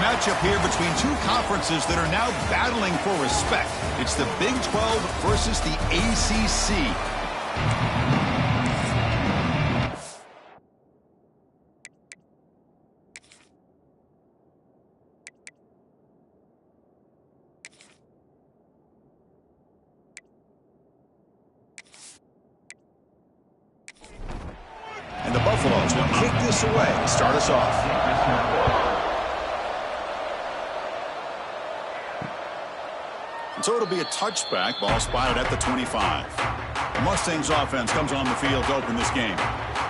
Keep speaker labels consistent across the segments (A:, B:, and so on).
A: matchup here between two conferences that are now battling for respect. It's the Big 12 versus the ACC. And the Buffaloes will kick this away to start us off. And so it'll be a touchback, ball spotted at the 25. The Mustangs offense comes on the field to open this game.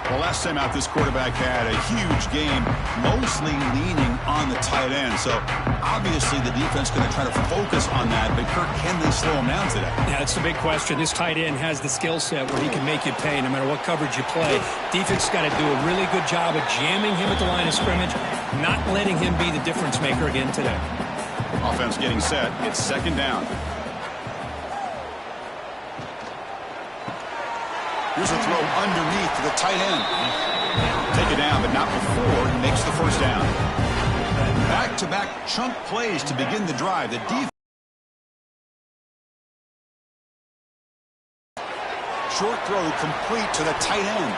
A: Well, last time out, this quarterback had a huge game, mostly leaning on the tight end. So obviously the defense going to try to focus on that. But Kirk, can they slow him down today?
B: Yeah, that's the big question. This tight end has the skill set where he can make you pay no matter what coverage you play. Defense got to do a really good job of jamming him at the line of scrimmage, not letting him be the difference maker again today.
A: Offense getting set. It's second down. Here's a throw underneath to the tight end. Take it down, but not before he makes the first down. Back-to-back chunk plays to begin the drive. The defense. Short throw complete to the tight end.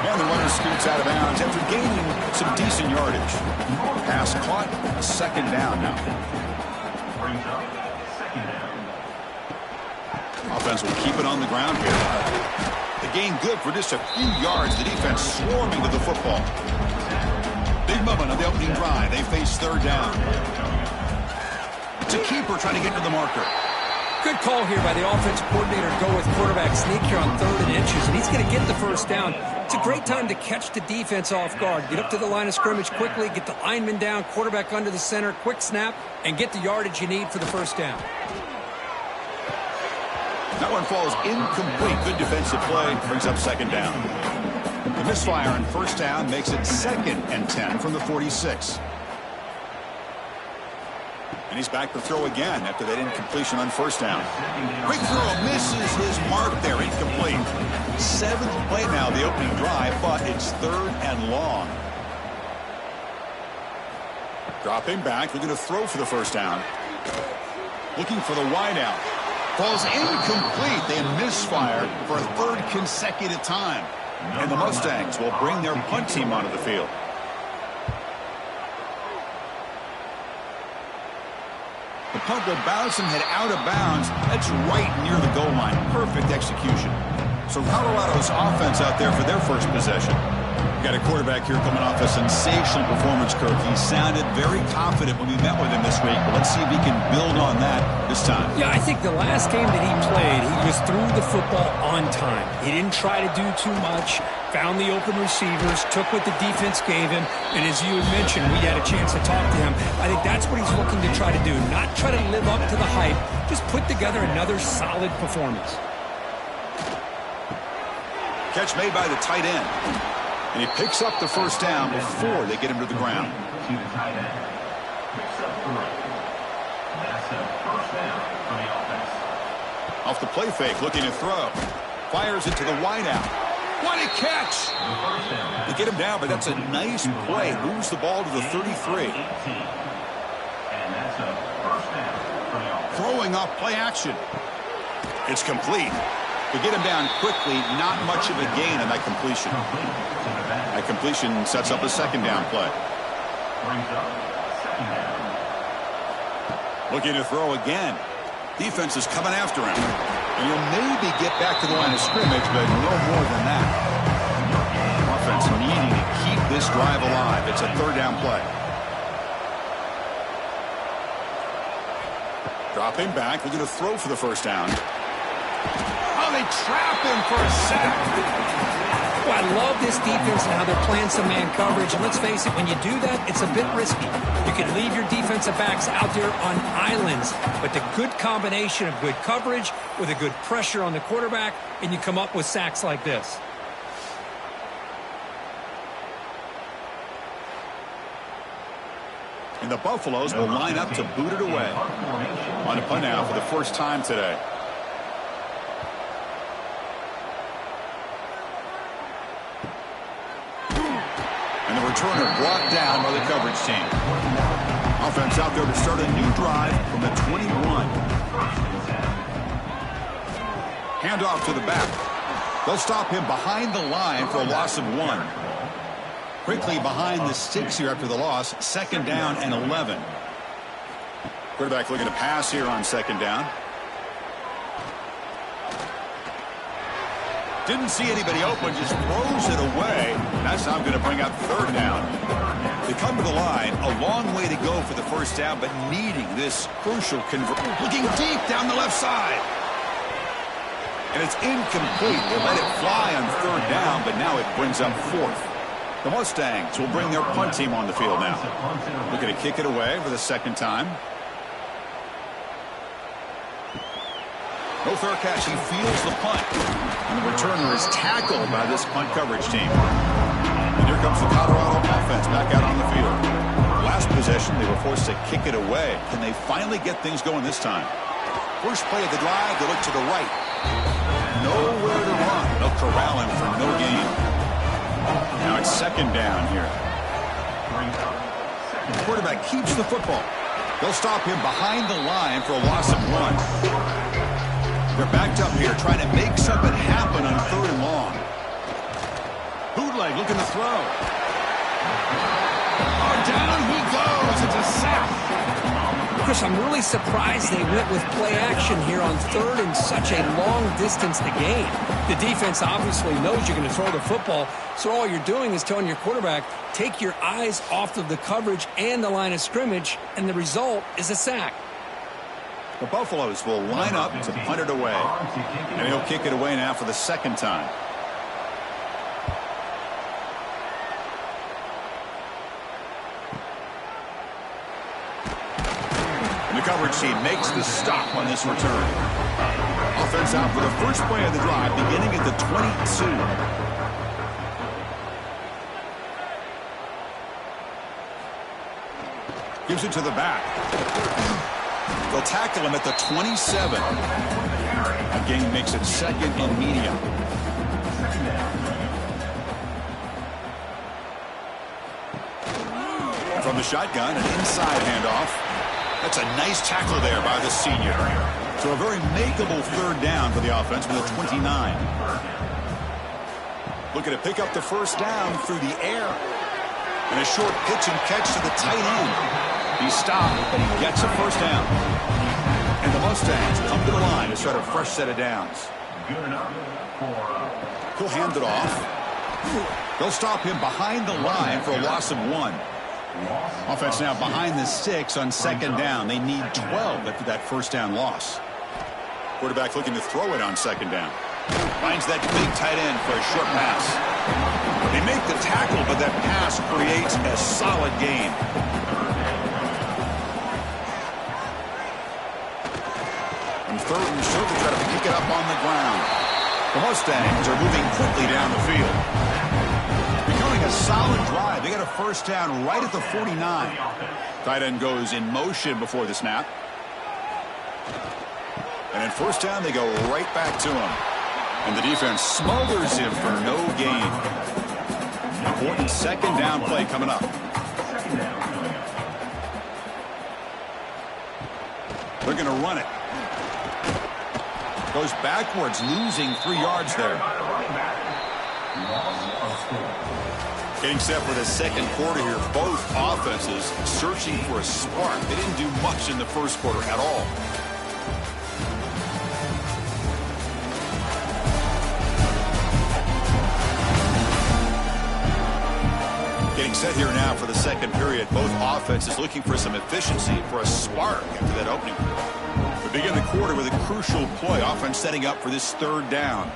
A: And the runner scoots out of bounds after gaining some decent yardage. Pass caught. Second down now. Offense will keep it on the ground here. The gain good for just a few yards. The defense swarming to the football. Big moment of the opening drive. They face third down. It's a keeper trying to get to the marker.
B: Good call here by the offensive coordinator to go with quarterback sneak here on 3rd and inches, and he's going to get the first down. It's a great time to catch the defense off guard. Get up to the line of scrimmage quickly, get the lineman down, quarterback under the center, quick snap, and get the yardage you need for the first down.
A: That one falls incomplete. Good defensive play. Brings up second down. The misfire on first down makes it 2nd and 10 from the 46. And he's back to throw again after that incompletion on first down. Quick throw misses his mark there. Incomplete. 7th play now, the opening drive, but it's 3rd and long. Dropping back, looking to throw for the first down. Looking for the wideout. Falls incomplete. They misfire for a 3rd consecutive time. And the Mustangs will bring their punt team onto the field. The punt will bounce and head out of bounds. That's right near the goal line. Perfect execution. So Colorado's offense out there for their first possession. Got a quarterback here coming off a sensational performance, Kirk. He sounded very confident when we met with him this week. But let's see if he can build on that this time.
B: Yeah, I think the last game that he played, he just threw the football on time. He didn't try to do too much, found the open receivers, took what the defense gave him, and as you had mentioned, we had a chance to talk to him. I think that's what he's looking to try to do, not try to live up to the hype, just put together another solid performance.
A: Catch made by the tight end. And he picks up the first down before they get him to the ground. Off the play fake, looking to throw. Fires it to the wideout. What a catch! They get him down, but that's a nice play. Moves the ball to the 33. Throwing off play action. It's complete. To get him down quickly, not much of a gain on that completion. That completion sets up a second down play. Looking to throw again. Defense is coming after him. And he'll maybe get back to the line of scrimmage, but no more than that. Offense needing to keep this drive alive. It's a 3rd down play. Dropping back, looking to throw for the first down. Oh, they trap him for a sack.
B: Well, I love this defense and how they're playing some man coverage. And let's face it, when you do that, it's a bit risky. You can leave your defensive backs out there on islands. But the good combination of good coverage with a good pressure on the quarterback, and you come up with sacks like this.
A: And the Buffaloes will line up to boot it away. On a punt now for the first time today. And the returner brought down by the coverage team. Offense out there to start a new drive from the 21. Handoff to the back. They'll stop him behind the line for a loss of 1. Quickly behind the sticks here after the loss. 2nd down and 11. Quarterback looking to pass here on 2nd down. Didn't see anybody open, just throws it away. That's how I'm going to bring up 3rd down. They come to the line, a long way to go for the 1st down, but needing this crucial conversion. Looking deep down the left side. And it's incomplete. They let it fly on 3rd down, but now it brings up 4th. The Mustangs will bring their punt team on the field now. Looking to kick it away for the 2nd time. No fair catch. He feels the punt. And the returner is tackled by this punt coverage team. And here comes the Colorado offense back out on the field. Last possession, they were forced to kick it away. Can they finally get things going this time? First play of the drive, they look to the right. Nowhere to run. They'll corral him for no gain. Now it's 2nd down here. The quarterback keeps the football. They'll stop him behind the line for a loss of 1. They're backed up here trying to make something happen on 3rd and long. Bootleg looking to throw. Oh, down he goes. It's a sack.
B: Chris, I'm really surprised they went with play action here on 3rd and such a long distance to gain. The defense obviously knows you're going to throw the football, so all you're doing is telling your quarterback, take your eyes off of the coverage and the line of scrimmage, and the result is a sack.
A: The Buffaloes will line up to punt it away. And he'll kick it away now for the 2nd time. And the coverage team makes the stop on this return. Offense out for the first play of the drive, beginning at the 22. Gives it to the back. They'll tackle him at the 27. The game makes it 2nd and medium. From the shotgun, an inside handoff. That's a nice tackle there by the senior. So a very makeable 3rd down for the offense with a 29. Looking to pick up the 1st down through the air. And a short pitch and catch to the tight end. He's stopped, but he gets a 1st down. And the Mustangs come to the line to start a fresh set of downs. He'll hand it off. They'll stop him behind the line for a loss of 1. Offense now behind the 6 on 2nd down. They need 12 after that 1st down loss. Quarterback looking to throw it on 2nd down. Finds that big tight end for a short pass. They make the tackle, but that pass creates a solid gain. And 3rd and short, they try to pick it up on the ground. The Mustangs are moving quickly down the field. Becoming a solid drive. They got a 1st down right at the 49. Tight end goes in motion before the snap. And in 1st down, they go right back to him. And the defense smothers him for no gain. Important 2nd down play coming up. They're going to run it. Goes backwards, losing 3 yards there. Getting set for the 2nd quarter here. Both offenses searching for a spark. They didn't do much in the 1st quarter at all. Getting set here now for the 2nd period. Both offenses looking for some efficiency, for a spark after that opening. We begin the quarter with a crucial play. Offense setting up for this 3rd down.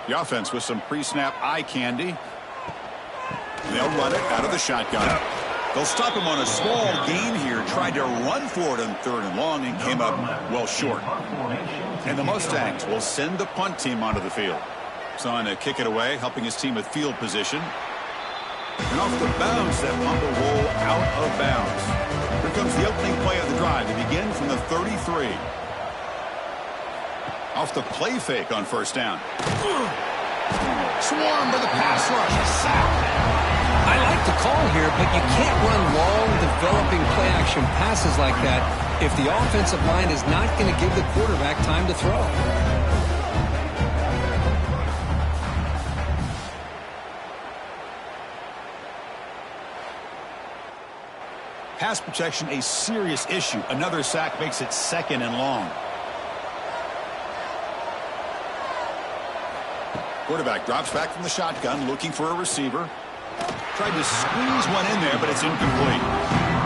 A: The offense with some pre-snap eye candy. And they'll run it out of the shotgun. They'll stop him on a small gain here. Tried to run for it on 3rd and long and came up well short. And the Mustangs will send the punt team onto the field. Son to kick it away, helping his team with field position. And off the bounce, that punt will roll out of bounds. Here comes the opening play of the drive. They begin from the 33. Off the play fake on 1st down. Swarmed by the pass rush. A sack.
B: I like the call here, but you can't run long, developing play-action passes like that if the offensive line is not going to give the quarterback time to throw.
A: Pass protection, a serious issue. Another sack makes it 2nd and long. Quarterback drops back from the shotgun, looking for a receiver. Tried to squeeze one in there, but it's incomplete.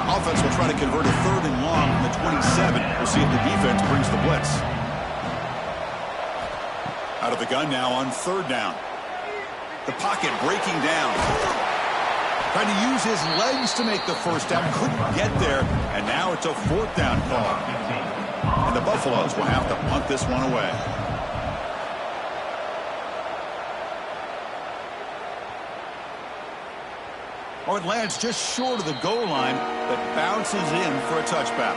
A: Offense will try to convert a 3rd and long from the 27. We'll see if the defense brings the blitz. Out of the gun now on 3rd down. The pocket breaking down. Trying to use his legs to make the first down. Couldn't get there, and now it's a 4th down call. And the Buffaloes will have to punt this one away. Oh, it lands just short of the goal line, but bounces in for a touchback.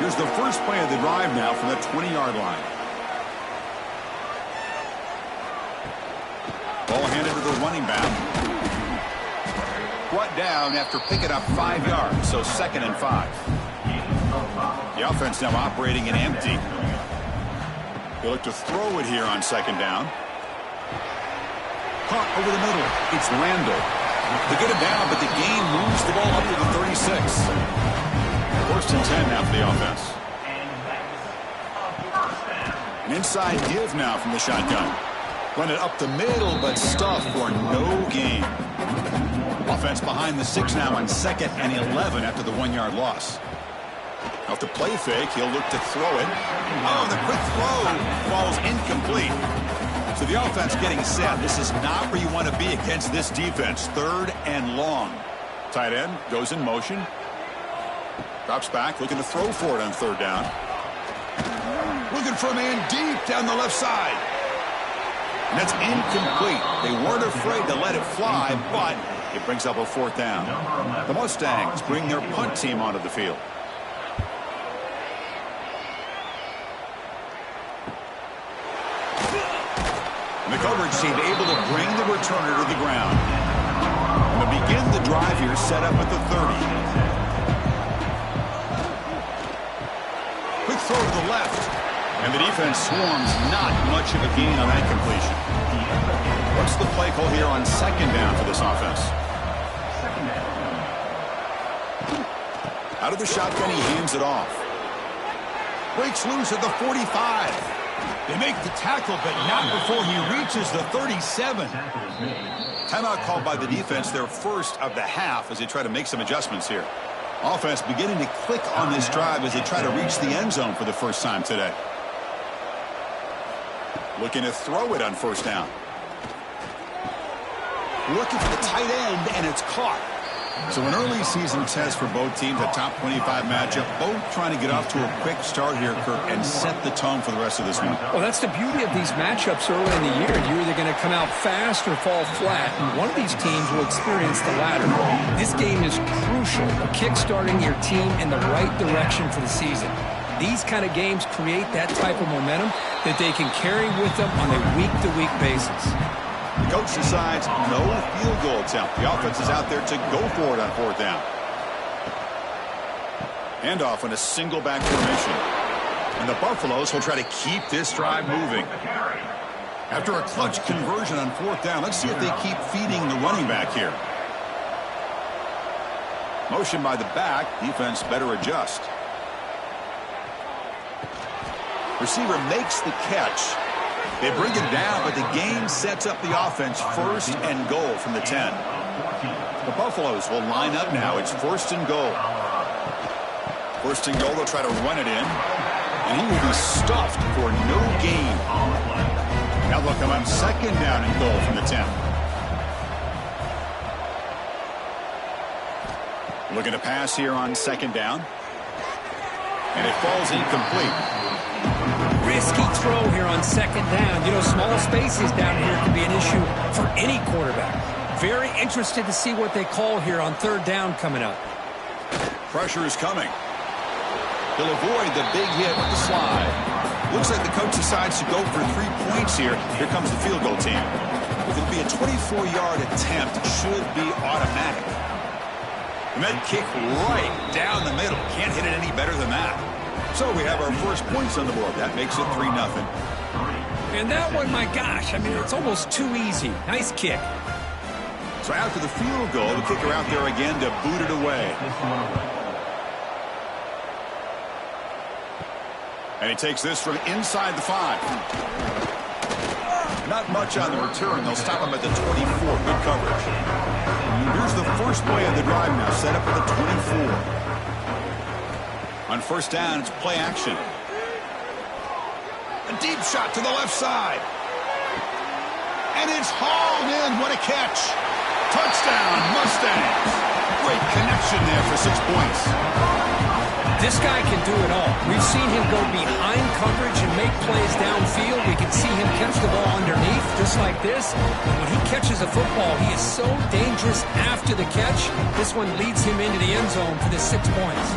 A: Here's the first play of the drive now from the 20-yard line. Ball handed to the running back. Brought down after picking up 5 yards, so 2nd and 5. The offense now operating in empty. They look to throw it here on 2nd down. Caught over the middle. It's Randall. They get it down, but the game moves the ball up to the 36. 1st and 10 now for the offense. An inside give now from the shotgun. Run it up the middle, but stuffed for no gain. Offense behind the 6 now on 2nd and 11 after the 1-yard loss. Off the play fake, he'll look to throw it. Oh, the quick throw falls incomplete. So the offense getting set. This is not where you want to be against this defense. 3rd and long. Tight end goes in motion. Drops back, looking to throw for it on 3rd down. Looking for a man deep down the left side. And that's incomplete. They weren't afraid to let it fly, but it brings up a 4th down. The Mustangs bring their punt team onto the field. And the coverage team able to bring the returner to the ground. And to begin the drive here, set up at the 30. Quick throw to the left. And the defense swarms, not much of a gain on that completion. What's the play call here on 2nd down for this offense? Out of the shotgun, he hands it off. Breaks loose at the 45. They make the tackle, but not before he reaches the 37. Timeout called by the defense, their first of the half, as they try to make some adjustments here. Offense beginning to click on this drive as they try to reach the end zone for the first time today. Looking to throw it on 1st down. Looking for the tight end, and it's caught. So an early season test for both teams, a top 25 matchup. Both trying to get off to a quick start here, Kirk, and set the tone for the rest of this one.
B: Well, that's the beauty of these matchups early in the year. You're either going to come out fast or fall flat, and one of these teams will experience the latter. This game is crucial for kick-starting your team in the right direction for the season. These kind of games create that type of momentum that they can carry with them on a week-to-week basis.
A: The coach decides no field goal attempt. The offense is out there to go for it on 4th down. Handoff in a single back formation. And the Buffaloes will try to keep this drive moving. After a clutch conversion on 4th down, let's see if they keep feeding the running back here. Motion by the back. Defense better adjust. Receiver makes the catch. They bring it down, but the game sets up the offense 1st and goal from the 10. The Buffaloes will line up now. It's 1st and goal. 1st and goal, they'll try to run it in. And he will be stuffed for no gain. Now they'll come up 2nd down and goal from the 10. Looking to pass here on 2nd down. And it falls incomplete.
B: Risky throw here on 2nd down. You know, small spaces down here can be an issue for any quarterback. Very interested to see what they call here on 3rd down coming up.
A: Pressure is coming. He'll avoid the big hit with the slide. Looks like the coach decides to go for 3 points here. Here comes the field goal team. It'll be a 24-yard attempt. Should be automatic. And that kick right down the middle. Can't hit it any better than that. So we have our first points on the board. That makes it 3-0.
B: And that one, my gosh, I mean, it's almost too easy. Nice kick.
A: So after the field goal, the kicker out there again to boot it away. And he takes this from inside the 5. Not much on the return. They'll stop him at the 24. Good coverage. Here's the first play of the drive now, set up at the 24. On first down, it's play action. A deep shot to the left side. And it's hauled in. What a catch. Touchdown, Mustangs. Great connection there for 6 points.
B: This guy can do it all. We've seen him go behind coverage and make plays downfield. We can see him catch the ball underneath, just like this. And when he catches a football, he is so dangerous after the catch. This one leads him into the end zone for the 6 points.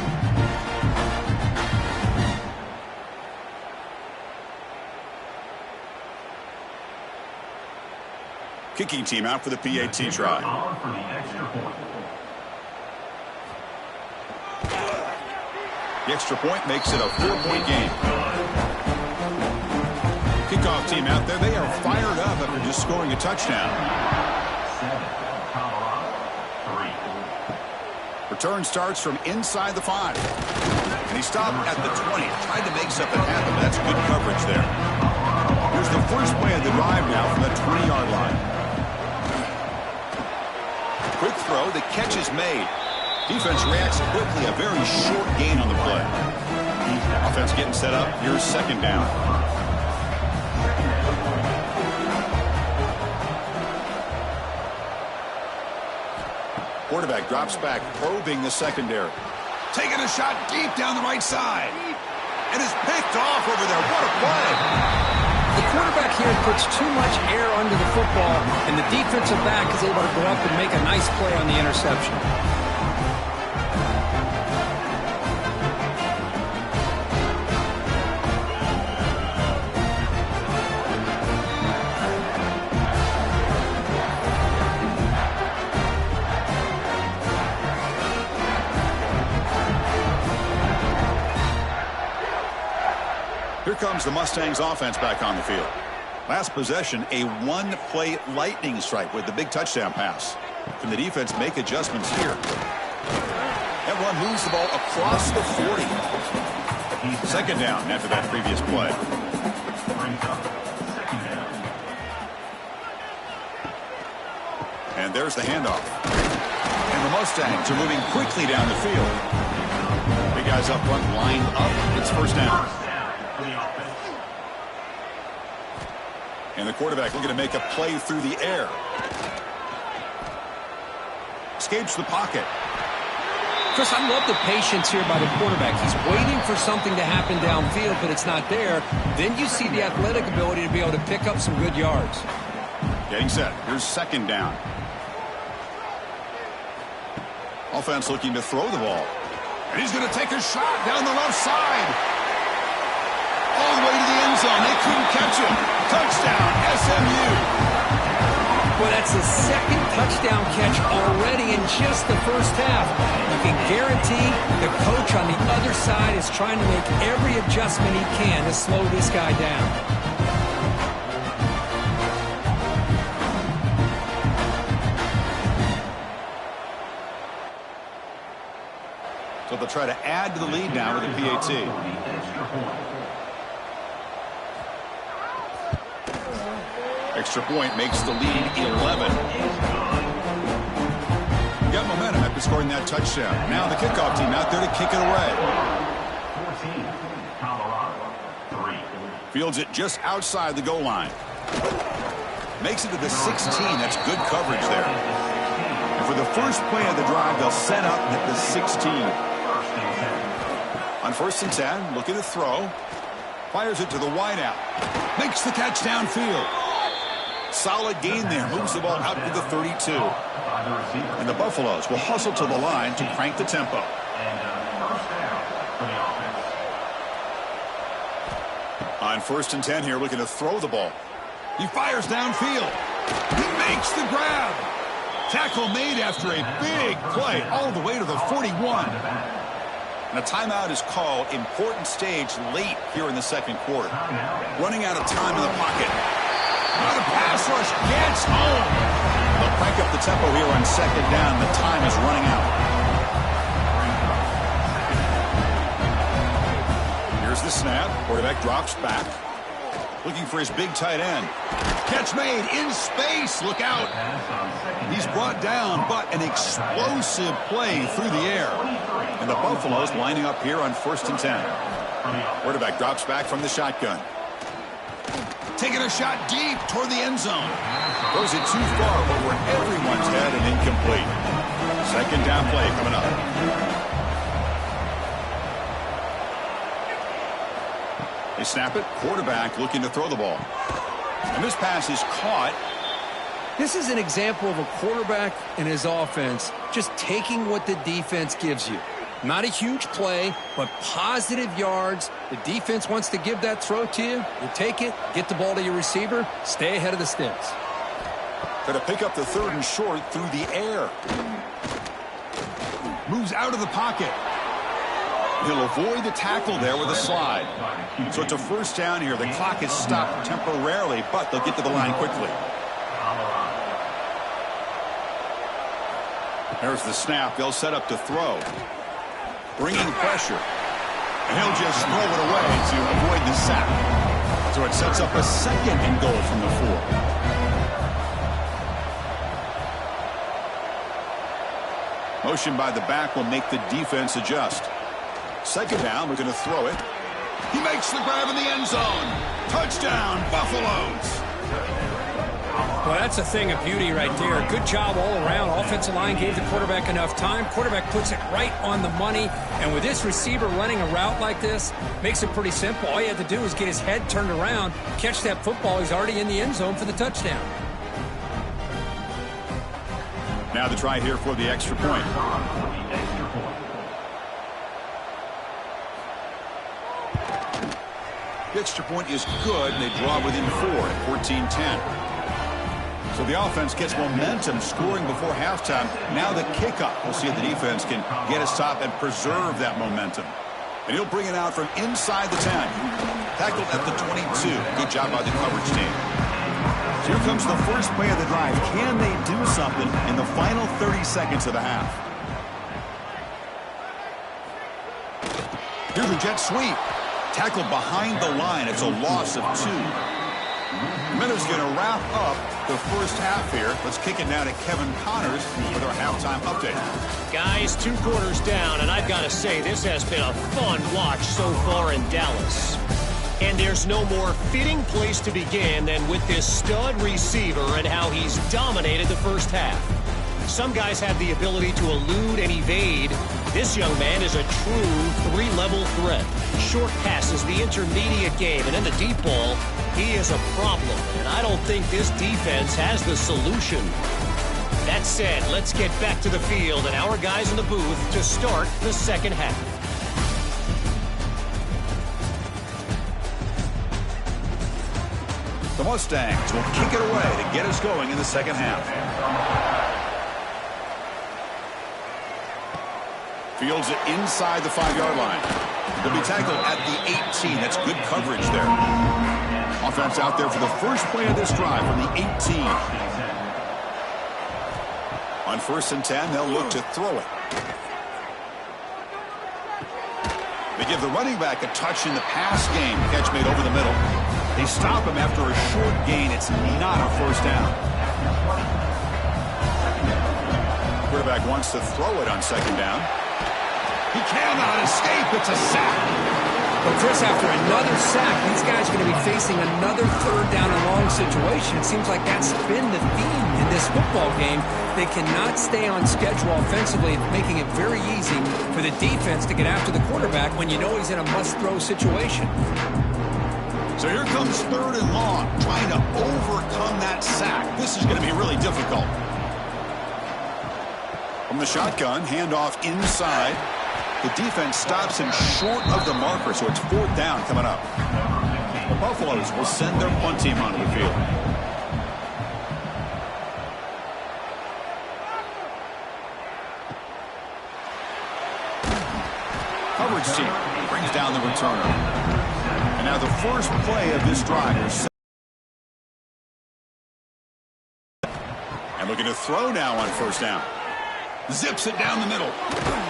A: Kicking team out for the PAT try. The extra point makes it a 4-point game. Kickoff team out there, they are fired up after just scoring a touchdown. Return starts from inside the 5. And he stopped at the 20. Tried to make something happen, but that's good coverage there. Here's the first play of the drive now from the 20-yard line. Quick throw, the catch is made. Defense reacts quickly, a very short gain on the play. Offense getting set up, here's second down. Quarterback drops back, probing the secondary. Taking a shot deep down the right side. And is picked off over there. What a play!
B: The quarterback here puts too much air under the football, and the defensive back is able to go up and make a nice play on the interception.
A: Here comes the Mustangs offense back on the field. Last possession, a one-play lightning strike with the big touchdown pass. Can the defense make adjustments here? Everyone moves the ball across the 40. Second down after that previous play. And there's the handoff. And the Mustangs are moving quickly down the field. Big guys up front lined up. It's first down. And the quarterback looking to make a play through the air. Escapes the pocket.
B: Chris, I love the patience here by the quarterback. He's waiting for something to happen downfield, but it's not there. Then you see the athletic ability to be able to pick up some good yards.
A: Getting set. Here's second down. Offense looking to throw the ball. And he's going to take a shot down the left side. All the way to the end zone. They couldn't catch him. Touchdown, SMU.
B: Well, that's the second touchdown catch already in just the first half. You can guarantee the coach on the other side is trying to make every adjustment he can to slow this guy down.
A: So they'll try to add to the lead now with the PAT. Extra point makes the lead 11. Got momentum after scoring that touchdown. Now the kickoff team out there to kick it away. Fields it just outside the goal line. Makes it to the 16. That's good coverage there. And for the first play of the drive, they'll set up at the 16. On first and 10, looking to throw. Fires it to the wideout. Makes the catch downfield. Solid gain there. Moves the ball out to the 32. And the Buffaloes will hustle to the line to crank the tempo. On first and 10 here, looking to throw the ball. He fires downfield. He makes the grab. Tackle made after a big play all the way to the 41. And a timeout is called. Important stage late here in the second quarter. Running out of time in the pocket. Now the pass rush gets home. They'll crank up the tempo here on second down. The time is running out. Here's the snap. Quarterback drops back. Looking for his big tight end. Catch made in space. Look out. He's brought down, but an explosive play through the air. And the Buffaloes lining up here on 1st and 10. Quarterback drops back from the shotgun. Taking a shot deep toward the end zone. Throws it too far over everyone's head and incomplete. Second down play coming up. They snap it. Quarterback looking to throw the ball. And this pass is caught.
B: This is an example of a quarterback and his offense just taking what the defense gives you. Not a huge play, but positive yards. The defense wants to give that throw to you. You take it, get the ball to your receiver, stay ahead of the sticks.
A: Got to pick up the 3rd and short through the air. Moves out of the pocket. He'll avoid the tackle there with a slide. So it's a 1st down here. The clock is stopped temporarily, but they'll get to the line quickly. There's the snap. They'll set up to throw. Bringing pressure. And he'll just throw it away to avoid the sack. So it sets up a 2nd and goal from the 4. Motion by the back will make the defense adjust. 2nd down, we're going to throw it. He makes the grab in the end zone. Touchdown, Buffaloes.
B: Well, that's a thing of beauty right there. Good job all around. Offensive line gave the quarterback enough time. Quarterback puts it right on the money. And with this receiver running a route like this, makes it pretty simple. All you have to do is get his head turned around, catch that football. He's already in the end zone for the touchdown.
A: Now the try here for the extra point. The extra point is good, and they draw within 4 at 14-10. So the offense gets momentum scoring before halftime. Now the kickoff. We'll see if the defense can get a stop and preserve that momentum. And he'll bring it out from inside the 10. Tackled at the 22. Good job by the coverage team. So here comes the first play of the drive. Can they do something in the final 30 seconds of the half? Here's a jet sweep. Tackled behind the line. It's a loss of 2. Minutes going to wrap up the first half here. Let's kick it now to Kevin Connors with our halftime update.
C: Guys, 2 quarters down, and I've got to say, this has been a fun watch so far in Dallas. And there's no more fitting place to begin than with this stud receiver and how he's dominated the first half. Some guys have the ability to elude and evade. This young man is a true 3-level threat. Short passes, the intermediate game, and in the deep ball, he is a problem. And I don't think this defense has the solution. That said, let's get back to the field and our guys in the booth to start the second half.
A: The Mustangs will kick it away to get us going in the second half. Fields it inside the 5-yard line. They'll be tackled at the 18. That's good coverage there. Offense out there for the first play of this drive from the 18. On 1st and 10, they'll look to throw it. They give the running back a touch in the pass game. Catch made over the middle. They stop him after a short gain. It's not a 1st down. Quarterback wants to throw it on 2nd down. He cannot escape. It's a sack.
B: But Chris, after another sack, these guys are going to be facing another 3rd down and long situation. It seems like that's been the theme in this football game. They cannot stay on schedule offensively, making it very easy for the defense to get after the quarterback when you know he's in a must-throw situation.
A: So here comes 3rd and long, trying to overcome that sack. This is going to be really difficult. From the shotgun, handoff inside. The defense stops him short of the marker, so it's 4th down coming up. The Buffaloes will send their punt team onto the field. coverage team. Brings down the returner. And now the first play of this drive is and looking to throw now on first down. Zips it down the middle.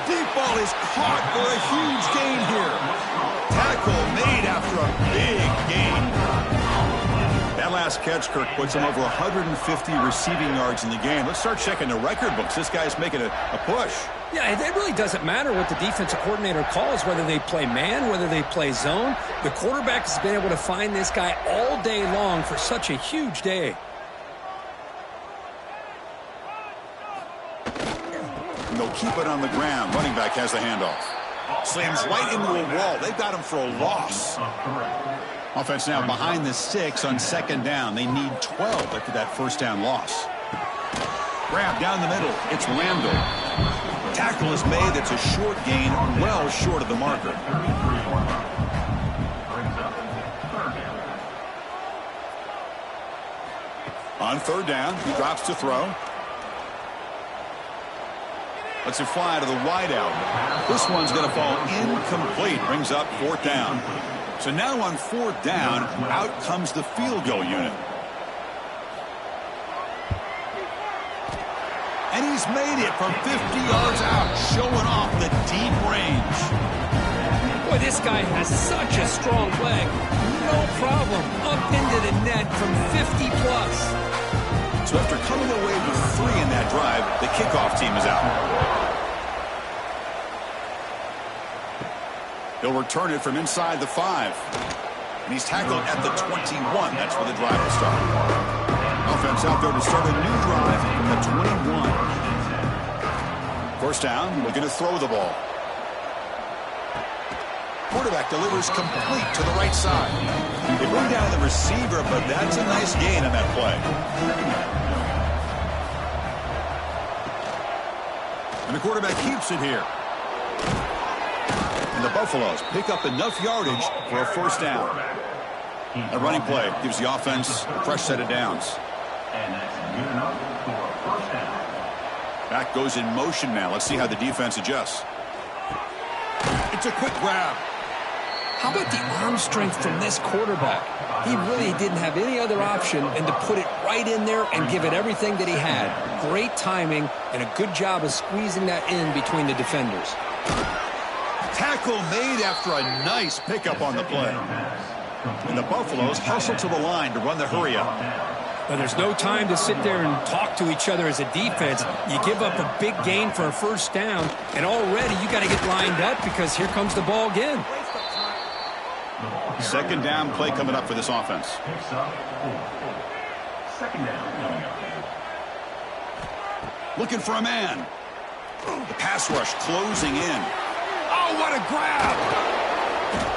A: Deep ball is caught for a huge gain here. Tackle made after a big gain. That last catch, Kirk, puts him over 150 receiving yards in the game. Let's start checking the record books. This guy's making a push.
B: Yeah, it really doesn't matter what the defensive coordinator calls, whether they play man, whether they play zone. The quarterback has been able to find this guy all day long for such a huge day.
A: And they'll keep it on the ground. Running back has the handoff. Slams right into a wall. They've got him for a loss. Offense now behind the 6 on second down. They need 12 after that first down loss. Grab down the middle. It's Randall. Tackle is made. It's a short gain, well short of the marker. On third down, he drops to throw. Lets it fly to the wideout. This one's going to fall incomplete. Brings up fourth down. So now on fourth down, out comes the field goal unit. And he's made it from 50 yards out, showing off the deep range.
B: Boy, this guy has such a strong leg. No problem. Up into the net from 50 plus.
A: So after coming away with 3 in that drive, the kickoff team is out. He'll return it from inside the 5. And he's tackled at the 21. That's where the drive will start. Offense out there to start a new drive from the 21. First down, looking to throw the ball. Quarterback delivers complete to the right side. They bring down the receiver, but that's a nice gain on that play. And the quarterback keeps it here. And the Buffaloes pick up enough yardage for a first down. A running play gives the offense a fresh set of downs.
D: And that's good enough for a first down.
A: Back goes in motion now. Let's see how the defense adjusts. It's a quick grab.
B: How about the arm strength from this quarterback? He really didn't have any other option than to put it right in there and give it everything that he had. Great timing and a good job of squeezing that in between the defenders.
A: Tackle made after a nice pickup on the play. And the Buffaloes hustle to the line to run the hurry up.
B: But there's no time to sit there and talk to each other as a defense. You give up a big gain for a first down, and already you got to get lined up because here comes the ball again.
A: Second down play coming up for this offense.
D: Second down.
A: Looking for a man. The pass rush closing in. Oh, what a grab!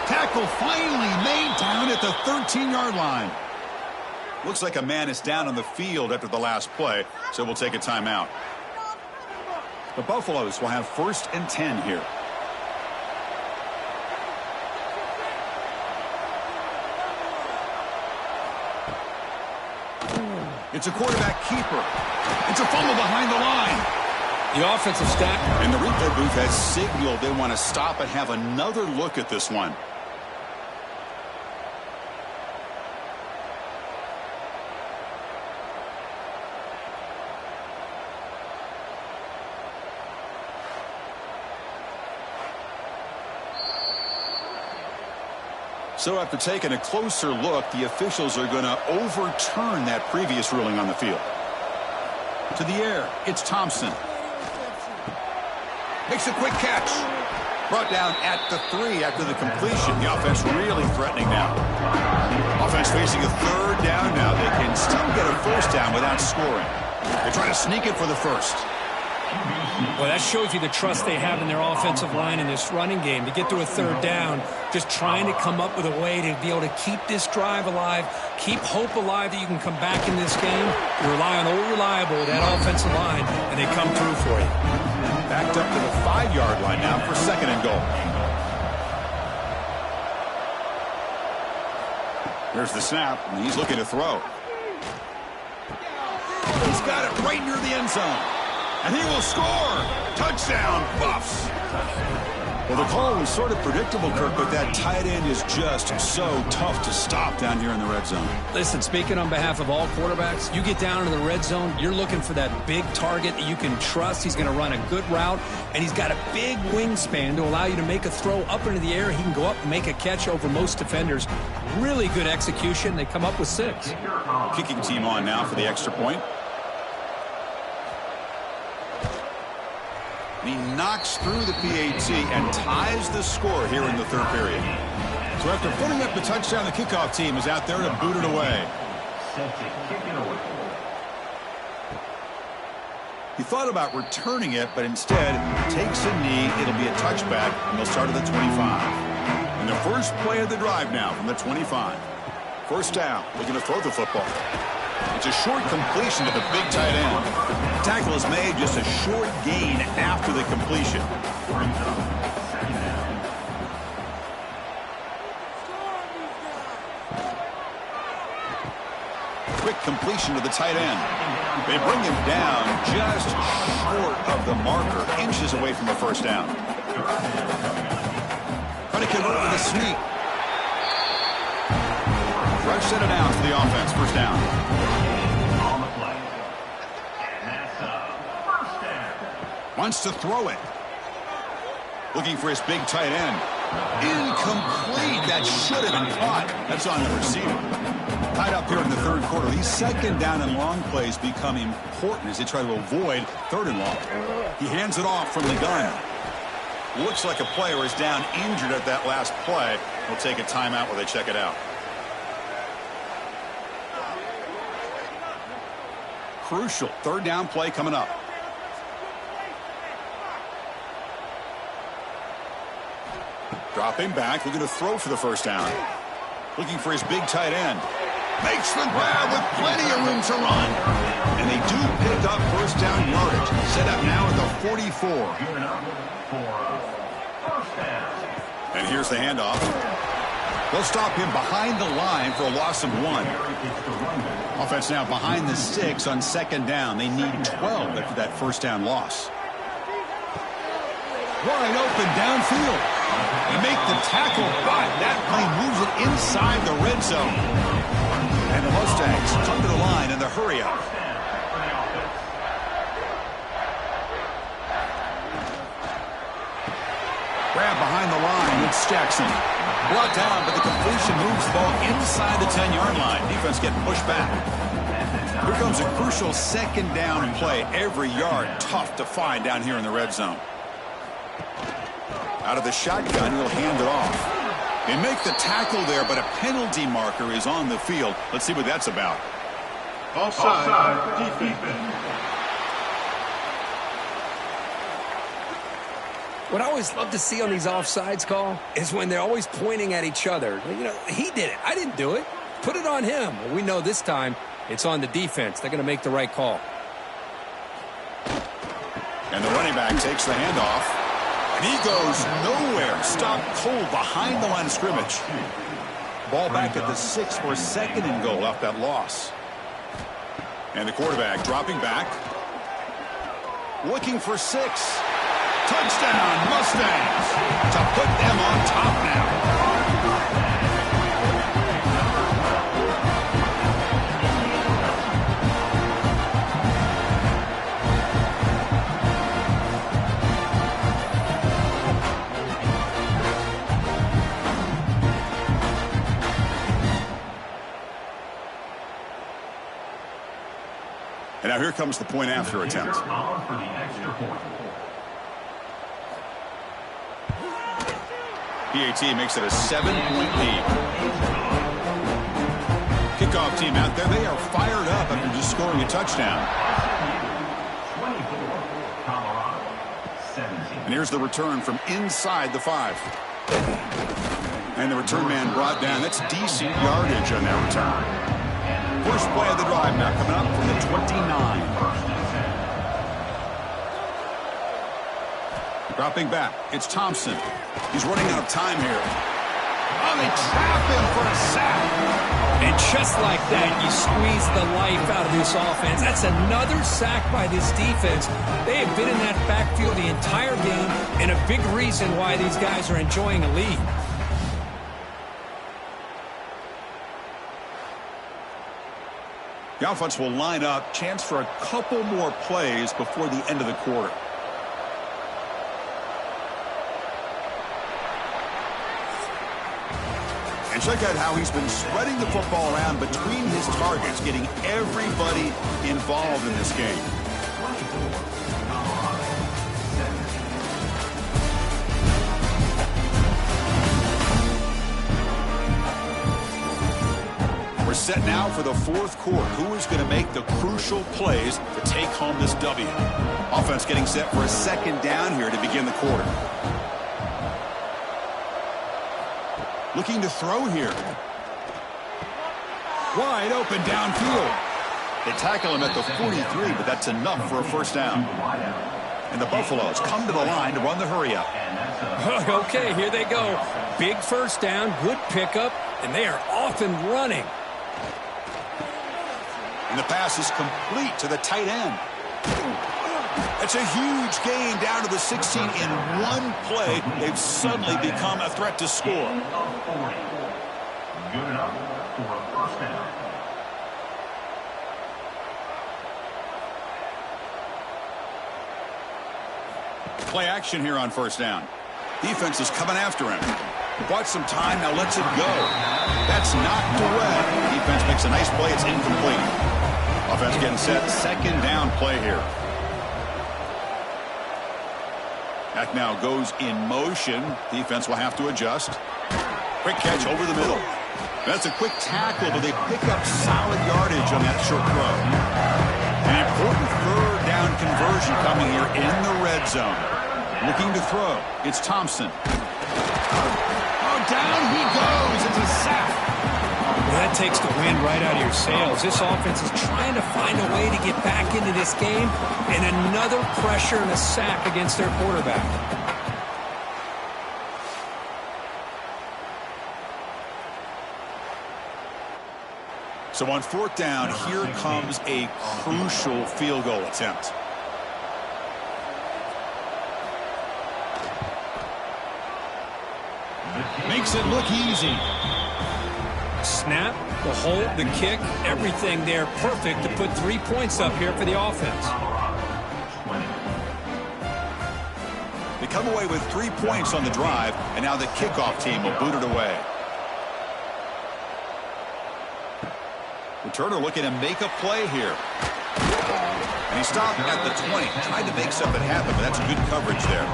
A: Tackle finally made down at the 13-yard line. Looks like a man is down on the field after the last play, so we'll take a timeout. The Buffaloes will have 1st and 10 here. It's a quarterback keeper. It's a fumble behind the line.
B: The offensive staff.
A: And the replay booth has signaled they want to stop and have another look at this one. So after taking a closer look, the officials are going to overturn that previous ruling on the field. To the air, it's Thompson. Makes a quick catch. Brought down at the 3 after the completion. The offense really threatening now. Offense facing a third down now. They can still get a first down without scoring. They try to sneak it for the first.
B: Well, that shows you the trust they have in their offensive line in this running game. To get to a third down, just trying to come up with a way to be able to keep this drive alive, keep hope alive that you can come back in this game. You rely on old reliable, that offensive line, and they come through for you.
A: Backed up to the 5-yard line now for 2nd and goal. Here's the snap, and he's looking to throw. He's got it right near the end zone. And he will score. Touchdown, Buffs. Well, the call was sort of predictable, Kirk, but that tight end is just so tough to stop down here in the red zone.
B: Listen, speaking on behalf of all quarterbacks, you get down into the red zone, you're looking for that big target that you can trust. He's going to run a good route, and he's got a big wingspan to allow you to make a throw up into the air. He can go up and make a catch over most defenders. Really good execution. They come up with 6.
A: Kicking team on now for the extra point. He knocks through the PAT and ties the score here in the third period. So after putting up the touchdown, the kickoff team is out there to boot it away. He thought about returning it, but instead takes a knee. It'll be a touchback, and they'll start at the 25. And the first play of the drive now from the 25. First down, looking to throw the football. It's a short completion to the big tight end. The tackle is made, just a short gain after the completion. Quick completion to the tight end. They bring him down just short of the marker, inches away from a first down. Trying to convert with a sneak. Rush set it down for the offense. First down.
D: On the play. And that's first down.
A: Wants to throw it. Looking for his big tight end. Incomplete. That should have been caught. That's on the receiver. Tied up here in the third quarter. These second down and long plays become important as they try to avoid third and long. He hands it off from the gun. Looks like a player is down injured at that last play. They'll take a timeout while they check it out. Crucial third down play coming up. Dropping back, looking to throw for the first down. Looking for his big tight end. Makes the grab with plenty of room to run. And they do pick up first down yardage. Set up now at the 44. And here's the handoff. They'll stop him behind the line for a loss of 1. Offense now behind the 6 on second down. They need 12 after that first down loss. Wide open downfield. They make the tackle, but that play moves it inside the red zone. And the Mustangs come to the line in the hurry-up. Grab behind the line. It's Jackson. Brought down, but the completion moves the ball inside the 10-yard line. Defense getting pushed back. Here comes a crucial second down play. Every yard tough to find down here in the red zone. Out of the shotgun, he'll hand it off. They make the tackle there, but a penalty marker is on the field. Let's see what that's about.
D: Offside defense.
B: What I always love to see on these offsides call is when they're always pointing at each other. You know, he did it. I didn't do it. Put it on him. Well, we know this time it's on the defense. They're going to make the right call.
A: And the running back takes the handoff. And he goes nowhere. Stopped cold behind the line of scrimmage. Ball back at the 6 for a second and goal off that loss. And the quarterback dropping back. Looking for 6. Touchdown, Mustangs, to put them on top now. And now here comes the point after attempt. PAT makes it a 7-point lead. Kickoff team out there, they are fired up after just scoring a touchdown. And here's the return from inside the 5. And the return man brought down. That's decent yardage on that return. First play of the drive now coming up from the 29. Dropping back, it's Thompson. He's running out of time here. Oh, they trap him for a sack.
B: And just like that, you squeeze the life out of this offense. That's another sack by this defense. They have been in that backfield the entire game, and a big reason why these guys are enjoying a lead.
A: The offense will line up. Chance for a couple more plays before the end of the quarter. And check out how he's been spreading the football around between his targets, getting everybody involved in this game. We're set now for the fourth quarter. Who is going to make the crucial plays to take home this W? Offense getting set for a second down here to begin the quarter. Looking to throw here. Wide open downfield. They tackle him at the 43, but that's enough for a first down. And the Buffaloes come to the line to run the hurry-up.
B: Okay, here they go. Big first down, good pickup, and they are off and running.
A: And the pass is complete to the tight end. It's a huge gain down to the 16 in one play. They've suddenly become a threat to score.
D: Good enough for a first down.
A: Play action here on first down. Defense is coming after him. Bought some time, now lets it go. That's knocked away. Defense makes a nice play. It's incomplete. Offense getting set. Second down play here. Back now goes in motion. Defense will have to adjust. Quick catch over the middle. That's a quick tackle, but they pick up solid yardage on that short throw. An important third down conversion coming here in the red zone. Looking to throw. It's Thompson. Oh, down he goes. It's a sack.
B: Well, that takes the wind right out of your sails. This offense is trying to find a way to get back into this game, and another pressure and a sack against their quarterback.
A: So on fourth down, here comes a crucial field goal attempt. Makes it look easy.
B: Snap, the hold, the kick, everything there perfect to put 3 points up here for the offense.
A: They come away with 3 points on the drive, and now the kickoff team will boot it away. Returner looking to make a play here. And he stopped at the 20. Tried to make something happen, but that's good coverage there.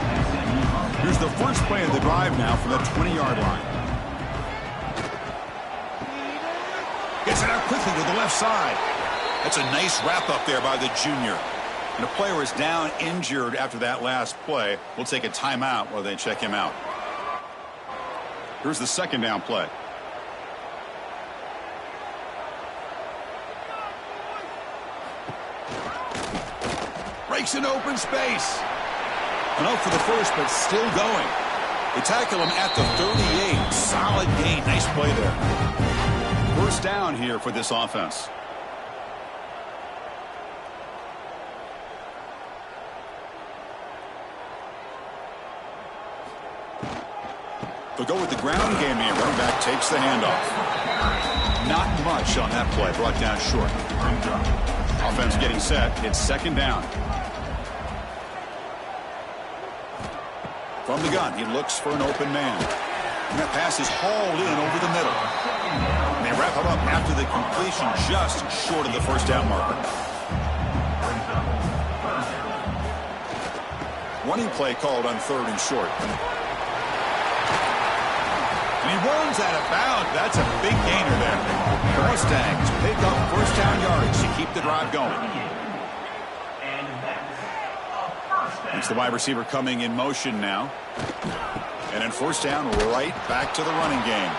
A: Here's the first play of the drive now from the 20-yard line. Gets it out quickly to the left side. That's a nice wrap-up there by the junior. And the player is down injured after that last play. We'll take a timeout while they check him out. Here's the second down play. Breaks an open space. Enough for the first, but still going. They tackle him at the 38. Solid gain. Nice play there. First down here for this offense. They'll go with the ground game here. Running back takes the handoff. Not much on that play. Brought down short. Offense getting set. It's second down. From the gun, he looks for an open man. And that pass is hauled in over the middle. And they wrap him up after the completion just short of the first down marker. Running play called on third and short. And he runs out of bounds. That's a big gainer there. The Mustangs pick up first down yards to keep the drive going. It's the wide receiver coming in motion now. And in first down, right back to the running game.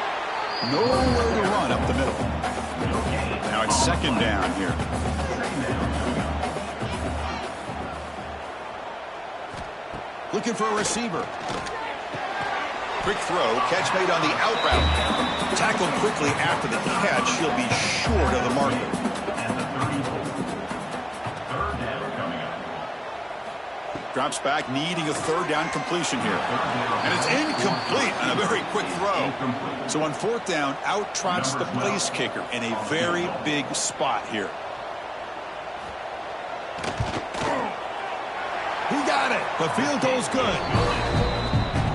A: Nowhere to run up the middle. Now it's second down here. Looking for a receiver. Quick throw. Catch made on the out route. Tackled quickly after the catch. He'll be short of the marker. Drops back, needing a third down completion here. And it's incomplete on a very quick throw. So on fourth down, out trots the place kicker in a very big spot here. He got it. The field goal's good.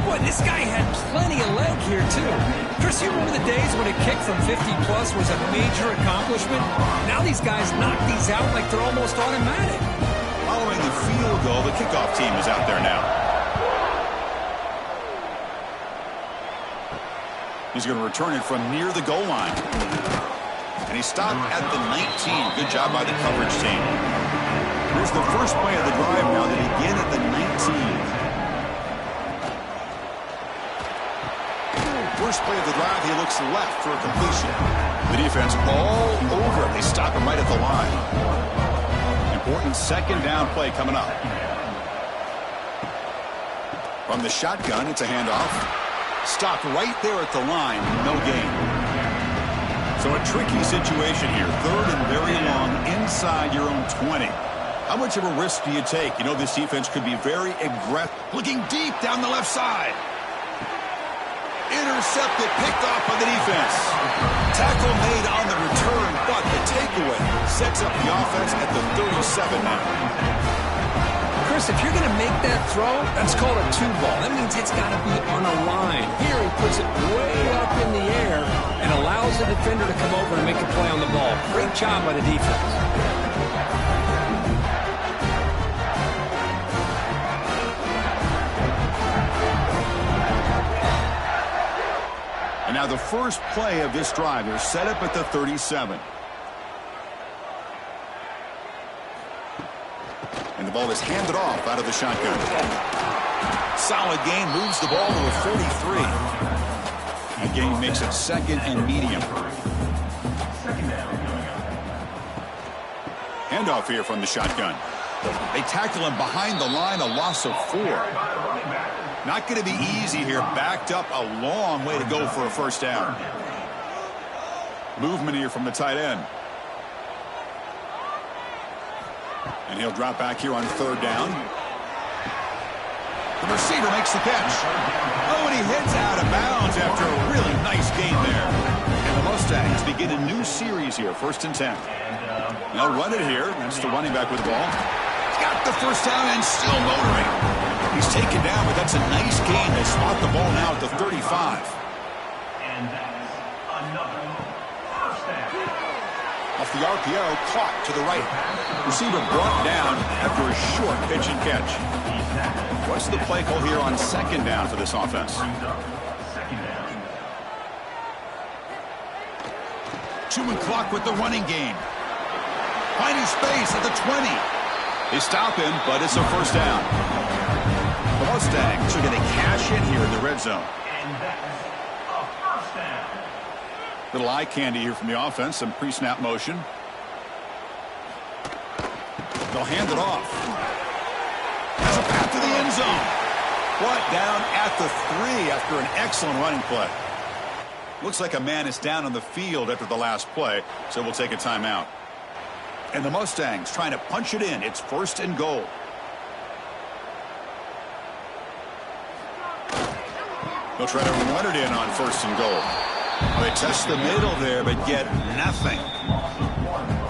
B: Boy, this guy had plenty of leg here, too. Chris, you remember the days when a kick from 50-plus was a major accomplishment? Now these guys knock these out like they're almost automatic.
A: Following the field goal, the kickoff team is out there now. He's going to return it from near the goal line. And he stopped at the 19. Good job by the coverage team. Here's the first play of the drive now. They begin at the 19. First play of the drive, he looks left for a completion. The defense all over him. They stop him right at the line. Important second down play coming up. From the shotgun, it's a handoff. Stopped right there at the line. No gain. So a tricky situation here. Third and very long inside your own 20. How much of a risk do you take? You know this defense could be very aggressive. Looking deep down the left side. Intercepted, picked off by the defense. Tackle made on the return, but the takeaway sets up the offense at the 37 now.
B: Chris, if you're going to make that throw, that's called a two ball. That means it's got to be on a line. Here he puts it way up in the air and allows the defender to come over and make a play on the ball. Great job by the defense.
A: And now the first play of this drive is set up at the 37. And the ball is handed off out of the shotgun. Solid gain, moves the ball to a 43. That gain makes it second and medium. Handoff here from the shotgun. They tackle him behind the line, a loss of 4. Not going to be easy here. Backed up a long way to go for a first down. Movement here from the tight end. And he'll drop back here on third down. The receiver makes the catch. Oh, and he heads out of bounds after a really nice gain there. And the Mustangs begin a new series here, 1st and 10. They'll run it here. That's the running back with the ball. He's got the first down and still motoring. He's taken down, but that's a nice gain. They spot the ball now at the 35.
D: And that's another first down.
A: Off the RPO, caught to the right. Receiver brought down after a short pitch and catch. What's the play call here on second down for this offense?
D: Second down.
A: Chewing clock with the running game. Finding space at the 20. They stop him, but it's a first down. The Mustangs are going to cash in here in the red zone.
D: And that's a first down.
A: Little eye candy here from the offense. Some pre-snap motion. They'll hand it off. Has a path to the end zone. Brought down at the 3 after an excellent running play. Looks like a man is down on the field after the last play, so we'll take a timeout. And the Mustangs trying to punch it in. It's 1st and goal. They'll try to run it in on 1st and goal. They test the middle there, but get nothing.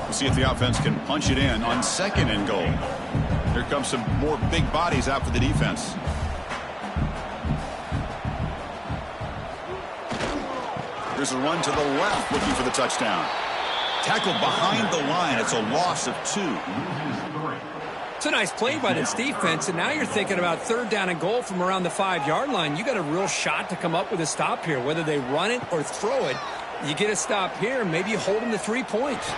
A: We'll see if the offense can punch it in on 2nd and goal. Here comes some more big bodies out for the defense. There's a run to the left looking for the touchdown. Tackled behind the line. It's a loss of 2.
B: It's a nice play by this defense, and now you're thinking about 3rd down and goal from around the 5-yard line. You got a real shot to come up with a stop here. Whether they run it or throw it, you get a stop here, maybe you hold them to 3 points.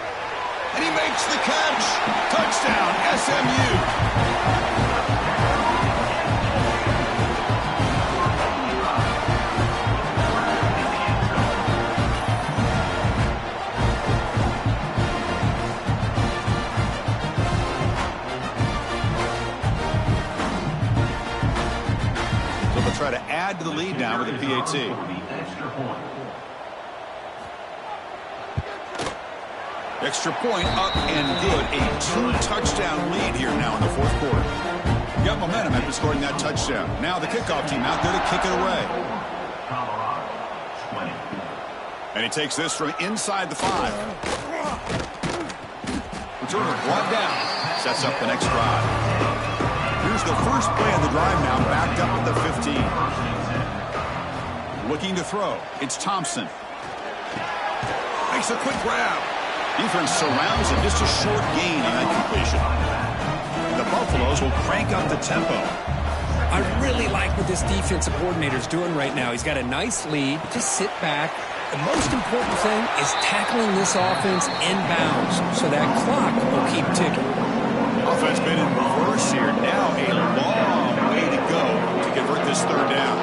A: And he makes the catch. Touchdown, SMU. Try to add to the lead now with a PAT. Extra point up and good. A 2-touchdown lead here now in the 4th quarter. Got momentum after scoring that touchdown. Now the kickoff team out there to kick it away.
D: Colorado, 20.
A: And he takes this from inside the 5. Returner brought down. Sets up the next drive. Here's the first play of the drive now, backed up at the 15. Looking to throw. It's Thompson. Makes a quick grab. Defense surrounds him. Just a short gain on that completion. The Buffaloes will crank up the tempo.
B: I really like what this defensive coordinator's doing right now. He's got a nice lead. Just sit back. The most important thing is tackling this offense inbounds so that clock will keep ticking.
A: Offense been in reverse here. Now a long way to go to convert this third down.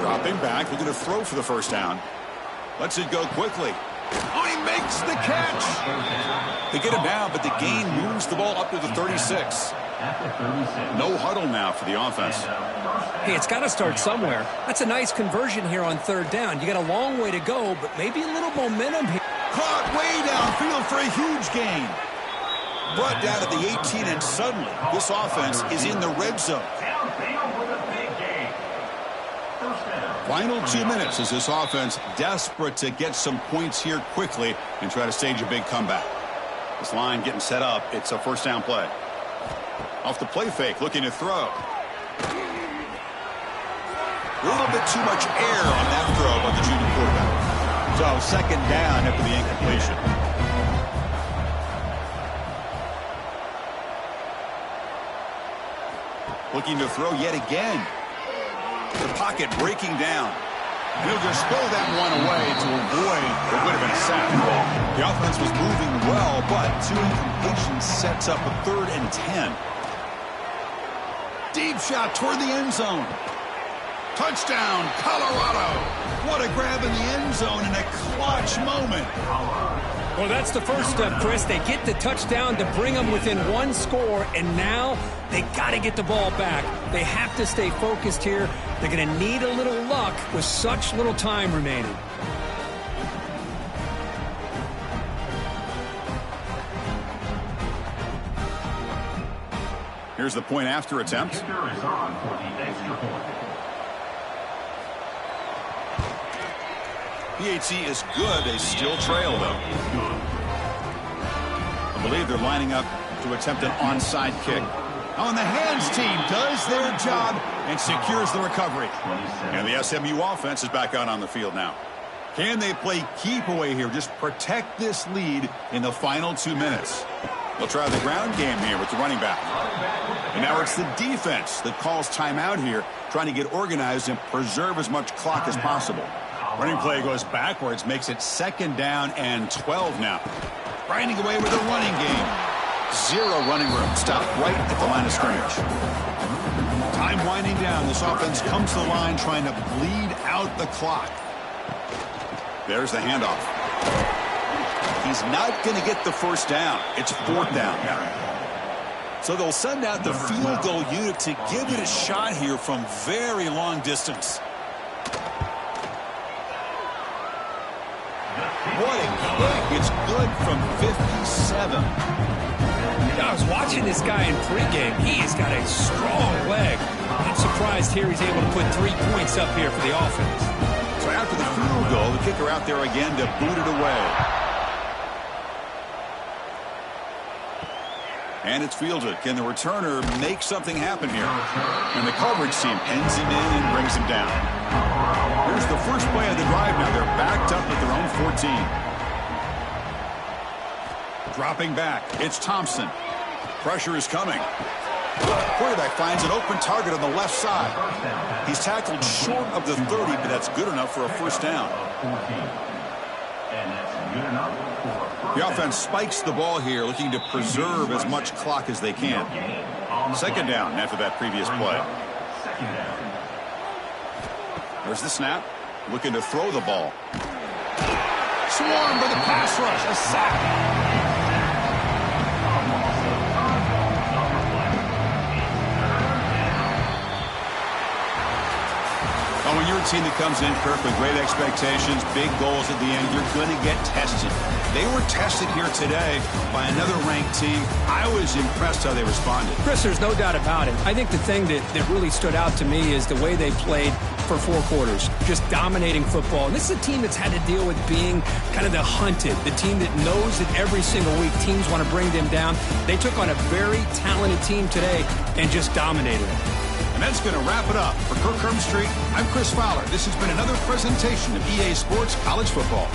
A: Dropping back, looking to throw for the first down. Lets it go quickly. Oh, he makes the catch. They get him down, but the gain moves the ball up to the 36. No huddle now for the offense.
B: Hey, it's got to start somewhere. That's a nice conversion here on third down. You got a long way to go, but maybe a little momentum here.
A: Caught way downfield for a huge gain. Brought down at the 18, and suddenly this offense is in the red zone.
D: Downfield with a big gain. First down.
A: Final 2 minutes as this offense desperate to get some points here quickly and try to stage a big comeback. This line getting set up. It's a first down play. Off the play fake, looking to throw. A little bit too much air on that throw by the junior quarterback. So second down after the incompletion. Looking to throw yet again. The pocket breaking down. He'll just throw that one away to avoid what would have been a sack. The offense was moving well, but 2 incompletions sets up a 3rd and 10. Deep shot toward the end zone. Touchdown, Colorado. What a grab in the end zone in a clutch moment.
B: Well, that's the first step, Chris. They get the touchdown to bring them within 1 score, and now they got to get the ball back. They have to stay focused here. They're going to need a little luck with such little time remaining.
A: Here's the point after attempt.
D: Kicker is on for the extra point.
A: PAT is good. They still trail, though. I believe they're lining up to attempt an onside kick. On the hands team does their job and secures the recovery. And the SMU offense is back out on the field now. Can they play keep away here? Just protect this lead in the final 2 minutes. They'll try the ground game here with the running back. And now it's the defense that calls timeout here, trying to get organized and preserve as much clock as possible. Running play goes backwards, makes it 2nd down and 12 now. Grinding away with a running game. 0 running room. Stopped right at the line of scrimmage. Time winding down. This offense comes to the line trying to bleed out the clock. There's the handoff. He's not going to get the first down. It's 4th down now. So they'll send out the field goal unit to give it a shot here from very long distance. What a kick. It's good from 57.
B: I was watching this guy in pregame. He has got a strong leg. I'm surprised here he's able to put 3 points up here for the offense.
A: So after the field goal, the kicker out there again to boot it away. And it's fielded. Can the returner make something happen here? And the coverage team pins him in and brings him down. Here's the first play of the drive now. They're backed up at their own 14. Dropping back. It's Thompson. Pressure is coming. Quarterback finds an open target on the left side. He's tackled short of the 30, but that's good enough for a first down. The offense spikes the ball here, looking to preserve as much clock as they can. 2nd down after that previous play. There's the snap. Looking to throw the ball. Swarmed by the pass rush. A sack. Well, when you're a team that comes in, Kirk, with great expectations, big goals at the end, you're going to get tested. They were tested here today by another ranked team. I was impressed how they responded.
B: Chris, there's no doubt about it. I think the thing that really stood out to me is the way they played for 4 quarters, just dominating football. And this is a team that's had to deal with being kind of the hunted, the team that knows that every single week teams want to bring them down. They took on a very talented team today and just dominated it.
A: And that's going to wrap it up. For Kirk Street, I'm Chris Fowler. This has been another presentation of EA Sports College Football.